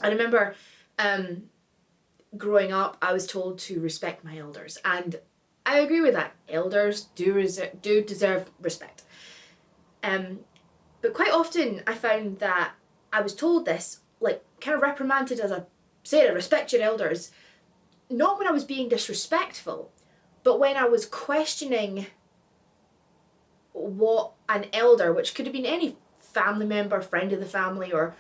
I remember growing up, I was told to respect my elders, and I agree with that. Elders do deserve respect. But quite often I found that I was told this, like kind of reprimanded as a say to respect your elders, not when I was being disrespectful, but when I was questioning what an elder, which could have been any family member, friend of the family, or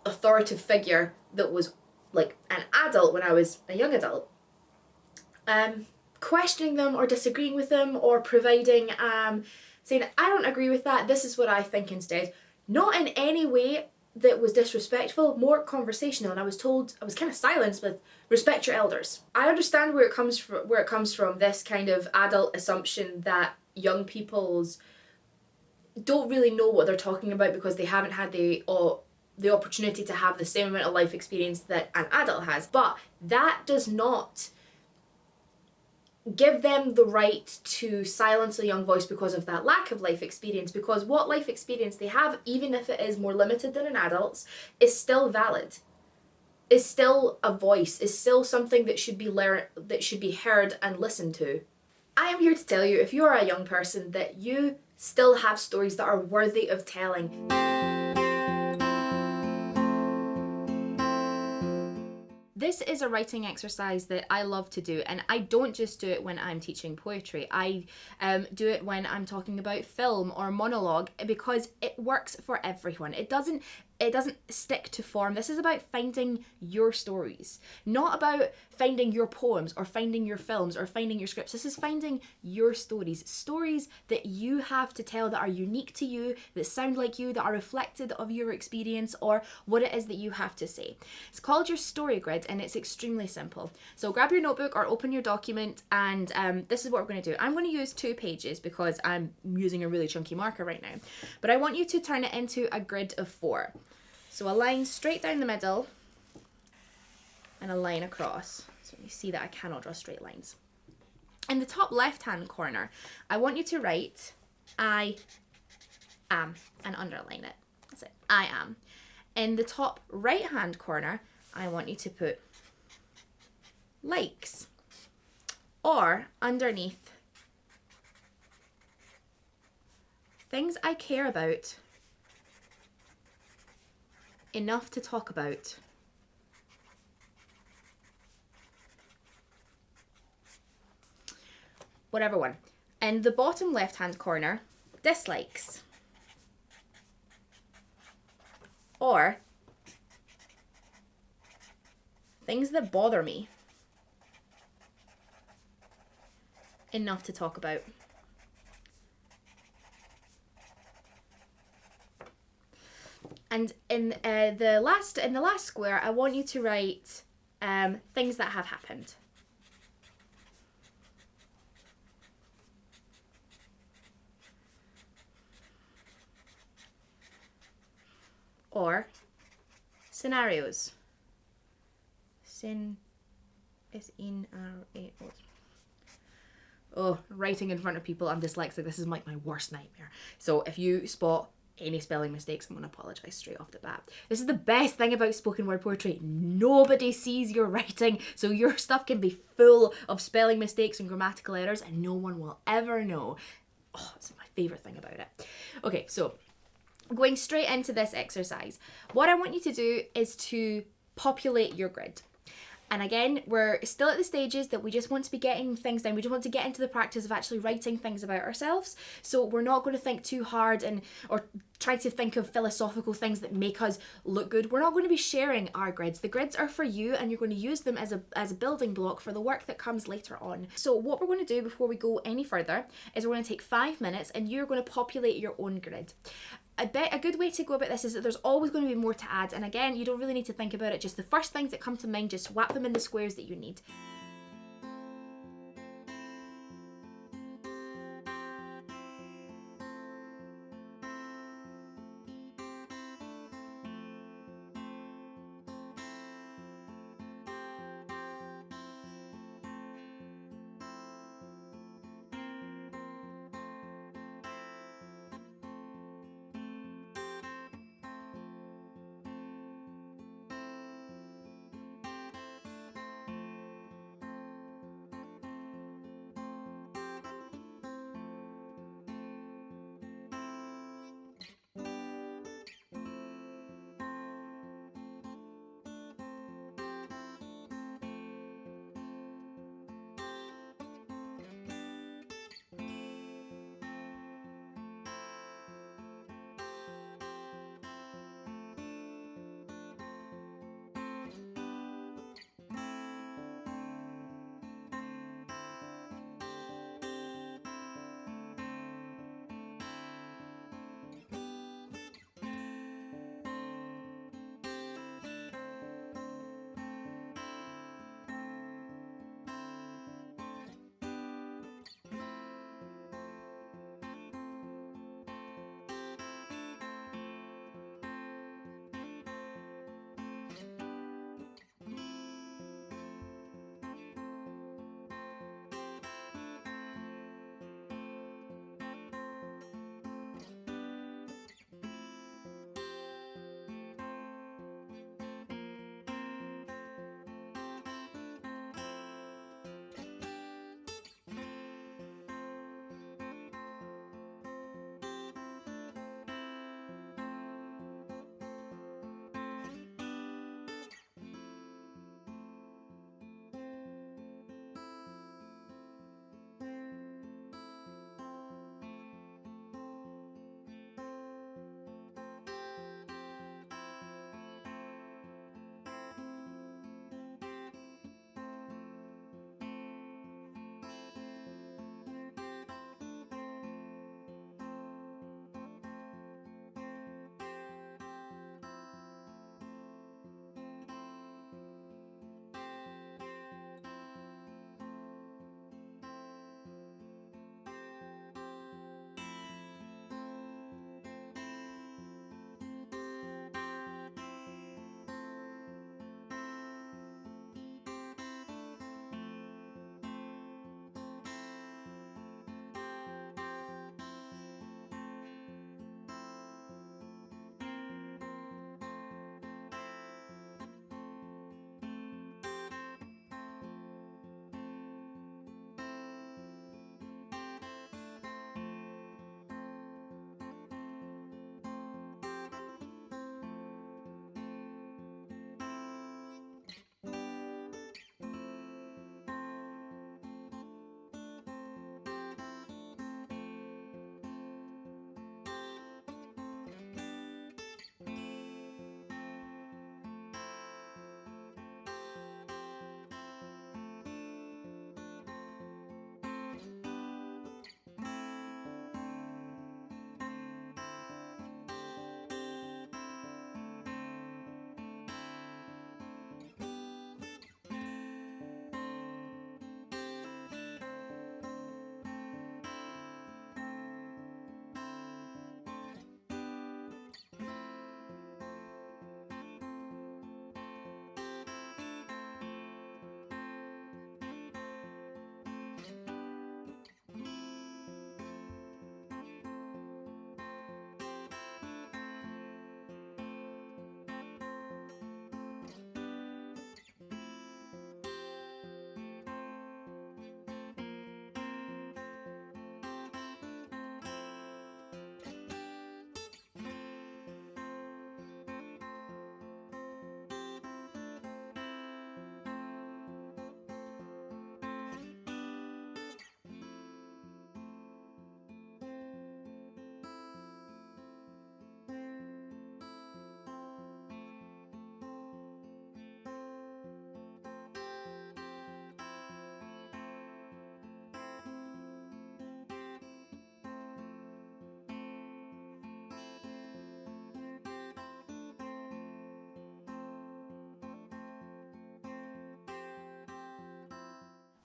authoritative figure that was like an adult when I was a young adult, questioning them or disagreeing with them or providing, saying, I don't agree with that, this is what I think instead. Not in any way that was disrespectful, more conversational, and I was told, I was kind of silenced with, respect your elders. I understand where it comes from, this kind of adult assumption that young people's don't really know what they're talking about because they haven't had the opportunity to have the same amount of life experience that an adult has. But that does not give them the right to silence a young voice because of that lack of life experience, because what life experience they have, even if it is more limited than an adult's, is still valid, is still a voice, is still something that should be heard and listened to. I am here to tell you, if you are a young person, that you still have stories that are worthy of telling. This is a writing exercise that I love to do, and I don't just do it when I'm teaching poetry. I do it when I'm talking about film or monologue, because it works for everyone. It doesn't stick to form. This is about finding your stories, not about finding your poems or finding your films or finding your scripts. This is finding your stories that you have to tell, that are unique to you, that sound like you, that are reflected of your experience or what it is that you have to say. It's called your story grid, and it's extremely simple. So grab your notebook or open your document, and this is what we're going to do. I'm going to use 2 pages because I'm using a really chunky marker right now, but I want you to turn it into a grid of 4. So a line straight down the middle and a line across. So you see that I cannot draw straight lines. In the top left-hand corner, I want you to write I am and underline it. That's it, I am. In the top right-hand corner, I want you to put likes, or underneath, things I care about enough to talk about. Whatever one. In the bottom left hand corner, dislikes, or things that bother me enough to talk about. And in the last square, I want you to write things that have happened. Or scenarios. Oh, writing in front of people, I'm dyslexic. This is like my worst nightmare. So if you spot any spelling mistakes, I'm going to apologise straight off the bat. This is the best thing about spoken word poetry. Nobody sees your writing, so your stuff can be full of spelling mistakes and grammatical errors, and no one will ever know. Oh, it's my favourite thing about it. Okay, so going straight into this exercise, what I want you to do is to populate your grid. And again, we're still at the stages that we just want to be getting things down. We just want to get into the practice of actually writing things about ourselves. So we're not going to think too hard or try to think of philosophical things that make us look good. We're not going to be sharing our grids. The grids are for you, and you're going to use them as a building block for the work that comes later on. So what we're going to do before we go any further is we're going to take 5 minutes, and you're going to populate your own grid. A good way to go about this is that there's always going to be more to add, and again, you don't really need to think about it. Just the first things that come to mind, just whap them in the squares that you need.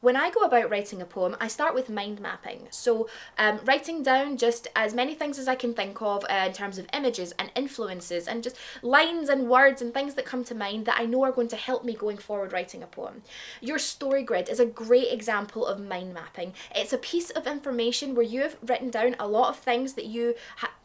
When I go about writing a poem, I start with mind mapping. So writing down just as many things as I can think of in terms of images and influences and just lines and words and things that come to mind that I know are going to help me going forward writing a poem. Your story grid is a great example of mind mapping. It's a piece of information where you have written down a lot of things that you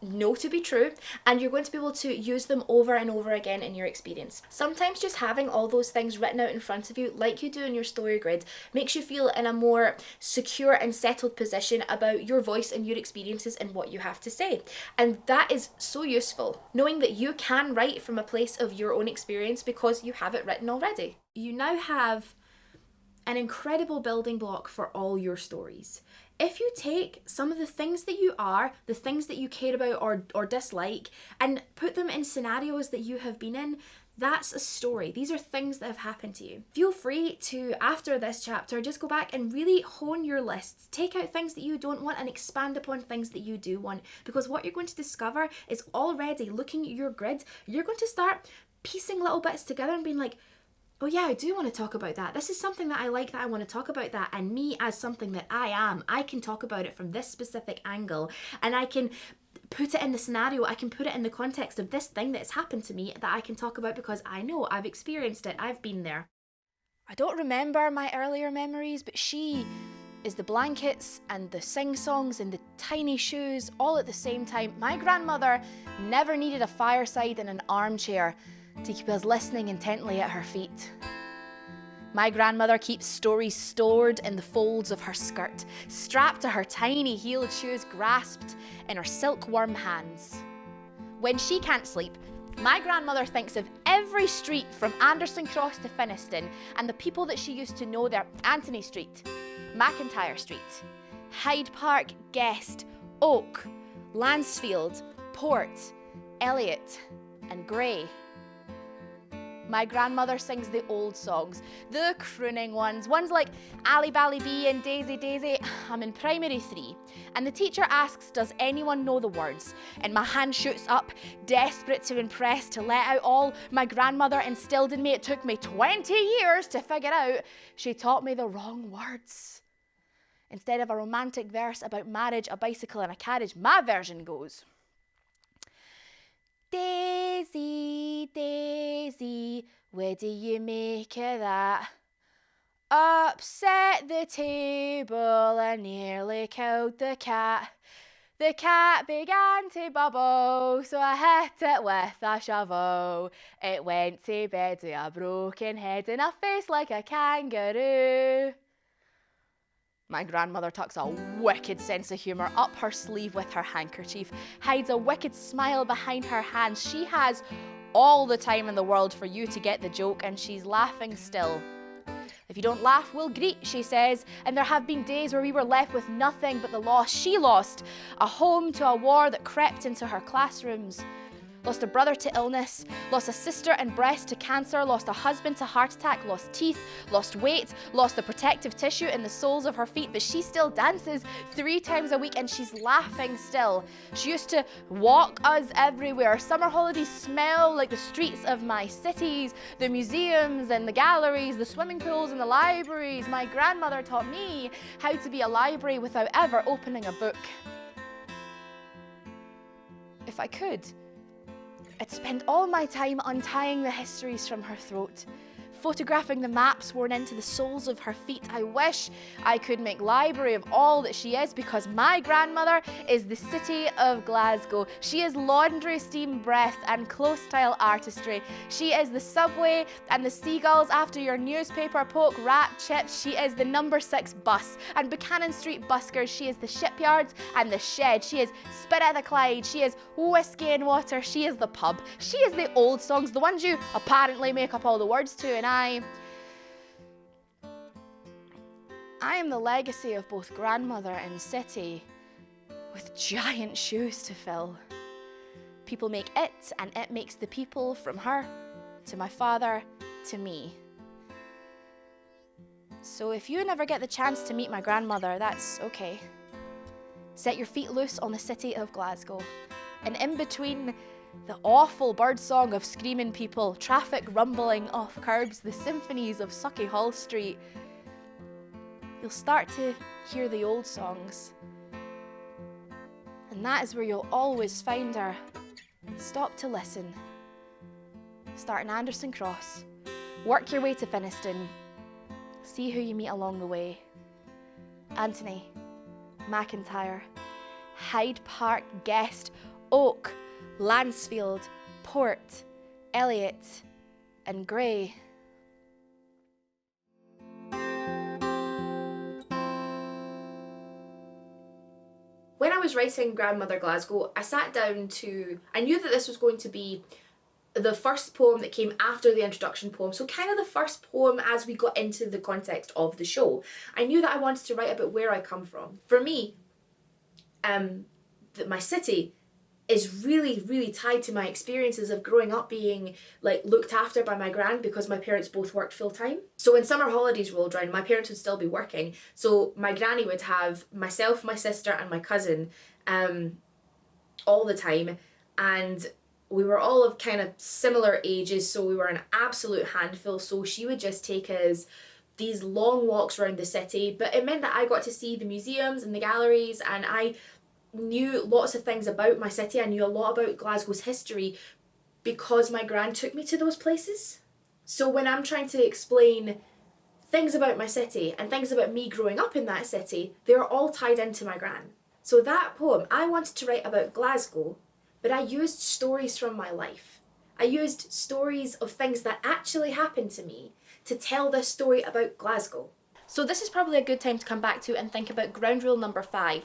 know to be true, and you're going to be able to use them over and over again in your experience. Sometimes just having all those things written out in front of you, like you do in your story grid, makes you feel in a more secure and settled position about your voice and your experiences and what you have to say. And that is so useful, knowing that you can write from a place of your own experience because you have it written already. You now have an incredible building block for all your stories. If you take some of the things that you are, the things that you care about or dislike, and put them in scenarios that you have been in, that's a story. These are things that have happened to you. Feel free to, after this chapter, just go back and really hone your lists. Take out things that you don't want and expand upon things that you do want. Because what you're going to discover is already looking at your grid, you're going to start piecing little bits together and being like, oh yeah, I do want to talk about that. This is something that I like, that I want to talk about that. And me as something that I am, I can talk about it from this specific angle. And I can put it in the scenario, I can put it in the context of this thing that's happened to me that I can talk about because I know, I've experienced it, I've been there. I don't remember my earlier memories, but she is the blankets and the sing-songs and the tiny shoes all at the same time. My grandmother never needed a fireside and an armchair to keep us listening intently at her feet. My grandmother keeps stories stored in the folds of her skirt, strapped to her tiny heeled shoes grasped in her silkworm hands. When she can't sleep, my grandmother thinks of every street from Anderson Cross to Finniston and the people that she used to know there: Anthony Street, McIntyre Street, Hyde Park, Guest, Oak, Lansfield, Port, Elliot, and Grey. My grandmother sings the old songs, the crooning ones like Ali Bally Bee and Daisy Daisy. I'm in primary 3, and the teacher asks, does anyone know the words? And my hand shoots up, desperate to impress, to let out all my grandmother instilled in me. It took me 20 years to figure out she taught me the wrong words. Instead of a romantic verse about marriage, a bicycle and a carriage, my version goes: Daisy, Daisy, where do you make of that? Upset the table and nearly killed the cat. The cat began to bubble, so I hit it with a shovel. It went to bed with a broken head and a face like a kangaroo. My grandmother tucks a wicked sense of humour up her sleeve with her handkerchief, hides a wicked smile behind her hands. She has all the time in the world for you to get the joke, and she's laughing still. If you don't laugh, we'll greet, she says, and there have been days where we were left with nothing but the loss. She lost a home to a war that crept into her classrooms. Lost a brother to illness, lost a sister and breast to cancer, lost a husband to heart attack, lost teeth, lost weight, lost the protective tissue in the soles of her feet, but she still dances 3 times a week and she's laughing still. She used to walk us everywhere. Summer holidays smell like the streets of my cities, the museums and the galleries, the swimming pools and the libraries. My grandmother taught me how to be a library without ever opening a book. If I could, I'd spend all my time untying the histories from her throat, photographing the maps worn into the soles of her feet. I wish I could make library of all that she is, because my grandmother is the city of Glasgow. She is laundry, steam breath and close style artistry. She is the subway and the seagulls after your newspaper poke wrap chips. She is the number 6 bus and Buchanan Street buskers. She is the shipyards and the shed. She is Spirit of the Clyde. She is whiskey and water. She is the pub. She is the old songs, the ones you apparently make up all the words to, and I am the legacy of both grandmother and city, with giant shoes to fill. People make it, and it makes the people, from her to my father to me. So if you never get the chance to meet my grandmother, that's okay. Set your feet loose on the city of Glasgow, and in between the awful birdsong of screaming people, traffic rumbling off curbs, the symphonies of Sauchiehall Street, you'll start to hear the old songs. And that is where you'll always find her. Stop to listen. Start in Anderson Cross. Work your way to Finnieston. See who you meet along the way. Anthony, McIntyre, Hyde Park, Guest, Oak, Lansfield, Port, Elliot, and Grey. When I was writing Grandmother Glasgow, I knew that this was going to be the first poem that came after the introduction poem, so kind of the first poem as we got into the context of the show. I knew that I wanted to write about where I come from. For me, my city is really, really tied to my experiences of growing up being like looked after by my gran, because my parents both worked full time. So when summer holidays rolled around, my parents would still be working. So my granny would have myself, my sister and my cousin all the time. And we were all of kind of similar ages, so we were an absolute handful. So she would just take us these long walks around the city, but it meant that I got to see the museums and the galleries, and I knew lots of things about my city. I knew a lot about Glasgow's history because my gran took me to those places. So when I'm trying to explain things about my city and things about me growing up in that city, they're all tied into my gran. So that poem, I wanted to write about Glasgow, but I used stories from my life. I used stories of things that actually happened to me to tell this story about Glasgow. So this is probably a good time to come back to and think about ground rule number 5.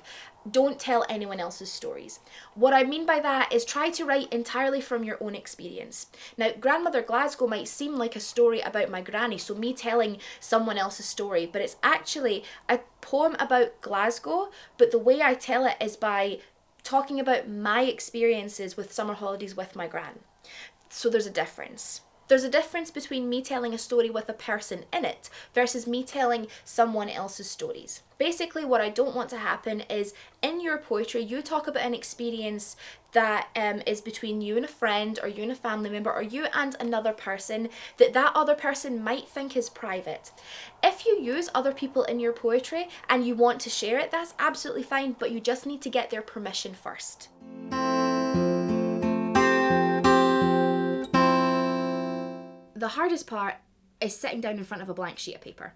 Don't tell anyone else's stories. What I mean by that is try to write entirely from your own experience. Now, Grandmother Glasgow might seem like a story about my granny, so me telling someone else's story, but it's actually a poem about Glasgow, but the way I tell it is by talking about my experiences with summer holidays with my gran. So there's a difference. There's a difference between me telling a story with a person in it versus me telling someone else's stories. Basically, what I don't want to happen is in your poetry, you talk about an experience that is between you and a friend, or you and a family member, or you and another person that other person might think is private. If you use other people in your poetry and you want to share it, that's absolutely fine, but you just need to get their permission first. The hardest part is sitting down in front of a blank sheet of paper.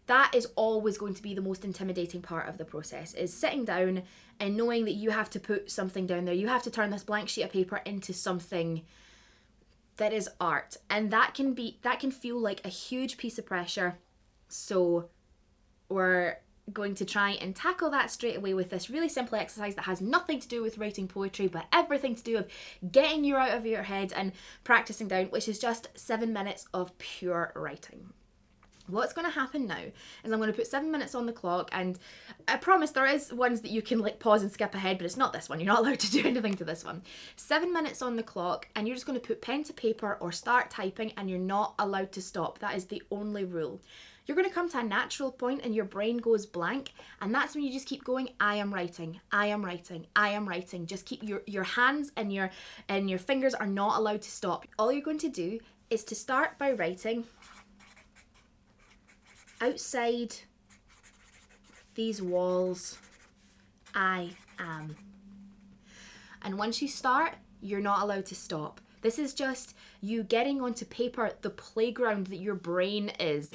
That is always going to be the most intimidating part of the process, is sitting down and knowing that you have to put something down there. You have to turn this blank sheet of paper into something that is art. And that can feel like a huge piece of pressure. So we're going to try and tackle that straight away with this really simple exercise that has nothing to do with writing poetry, but everything to do with getting you out of your head and practicing down, which is just 7 minutes of pure writing. What's going to happen now is I'm going to put 7 minutes on the clock, and I promise there is ones that you can like pause and skip ahead, but it's not this one. You're not allowed to do anything to this one. 7 minutes on the clock, and you're just going to put pen to paper or start typing, and you're not allowed to stop. That is the only rule. You're going to come to a natural point and your brain goes blank, and that's when you just keep going, I am writing, I am writing, I am writing. Just keep your hands and your fingers are not allowed to stop. All you're going to do is to start by writing outside these walls, I am. And once you start, you're not allowed to stop. This is just you getting onto paper the playground that your brain is.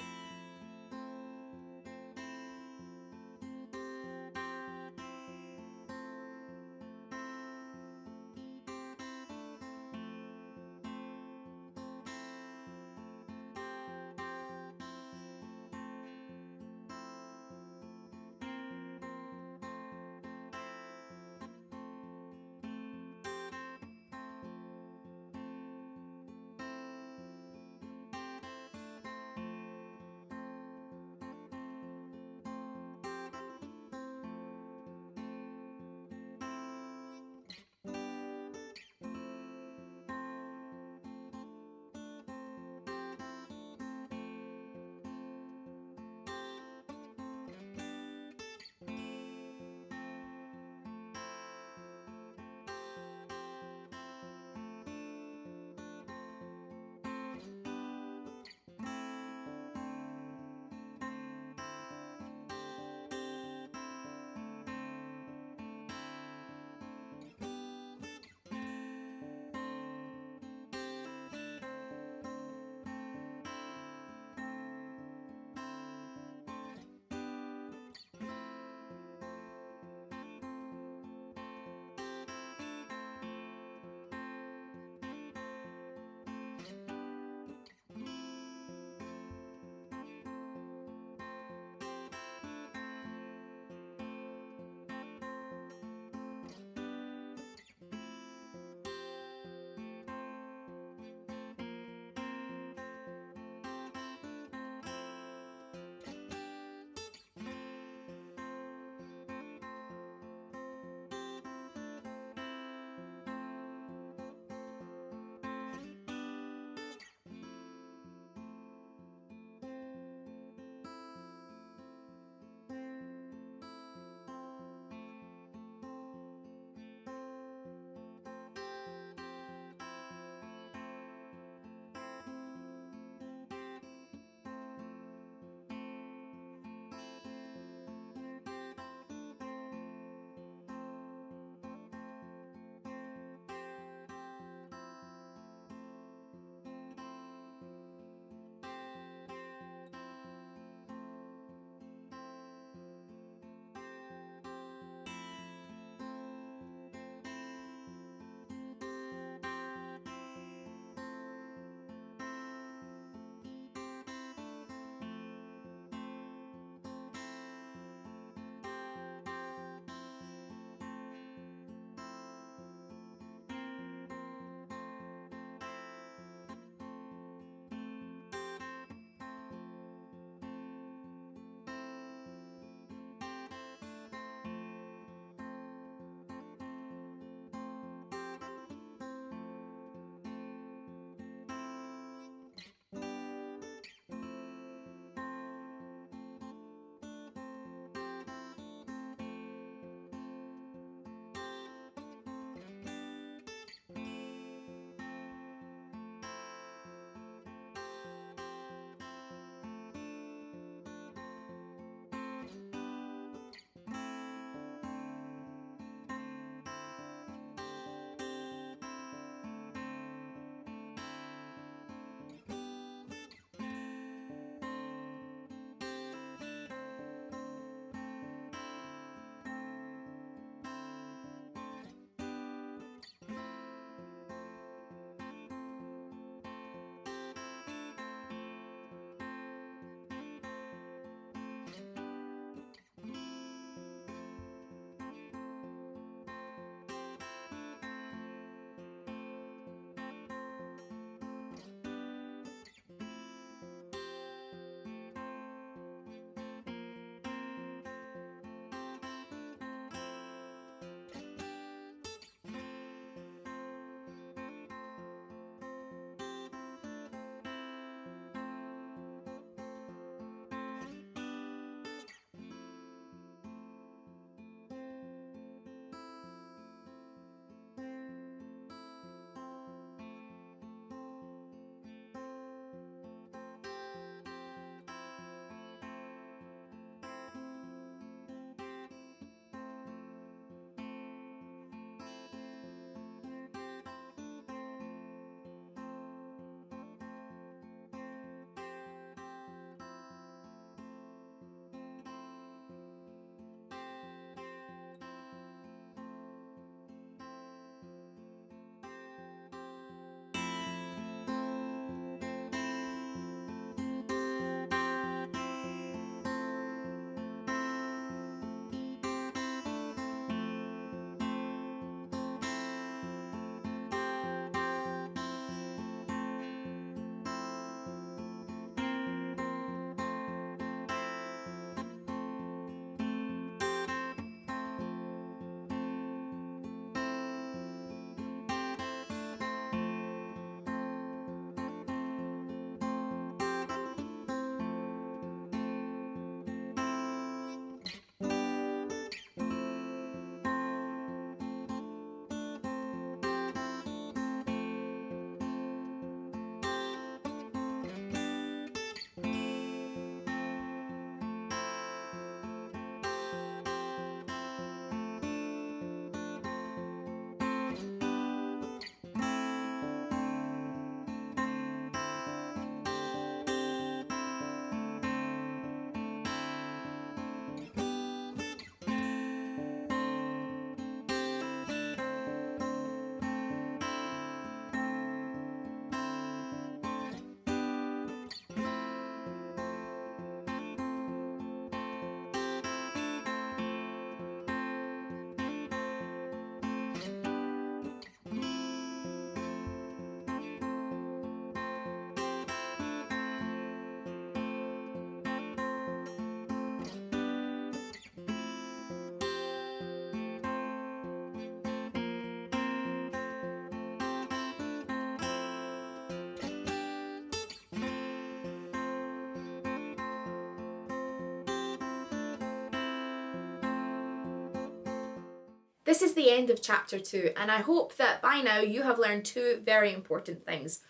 This is the end of chapter 2, and I hope that by now you have learned 2 very important things.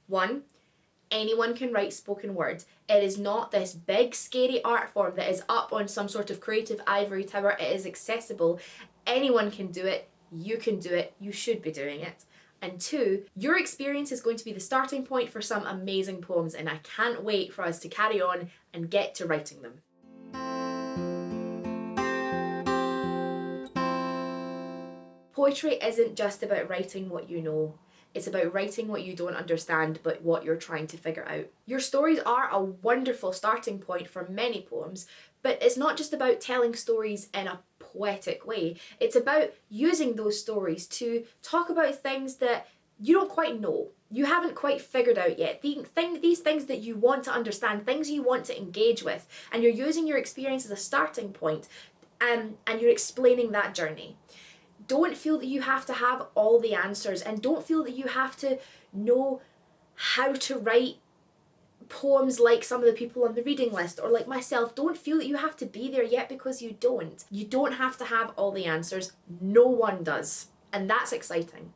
1, anyone can write spoken word. It is not this big scary art form that is up on some sort of creative ivory tower. It is accessible. Anyone can do it. You can do it. You should be doing it. And 2, your experience is going to be the starting point for some amazing poems, and I can't wait for us to carry on and get to writing them. Poetry isn't just about writing what you know. It's about writing what you don't understand, but what you're trying to figure out. Your stories are a wonderful starting point for many poems, but it's not just about telling stories in a poetic way. It's about using those stories to talk about things that you don't quite know. You haven't quite figured out yet. These things that you want to understand, things you want to engage with, and you're using your experience as a starting point, and you're explaining that journey. Don't feel that you have to have all the answers, and don't feel that you have to know how to write poems like some of the people on the reading list or like myself. Don't feel that you have to be there yet, because you don't. You don't have to have all the answers. No one does. And that's exciting.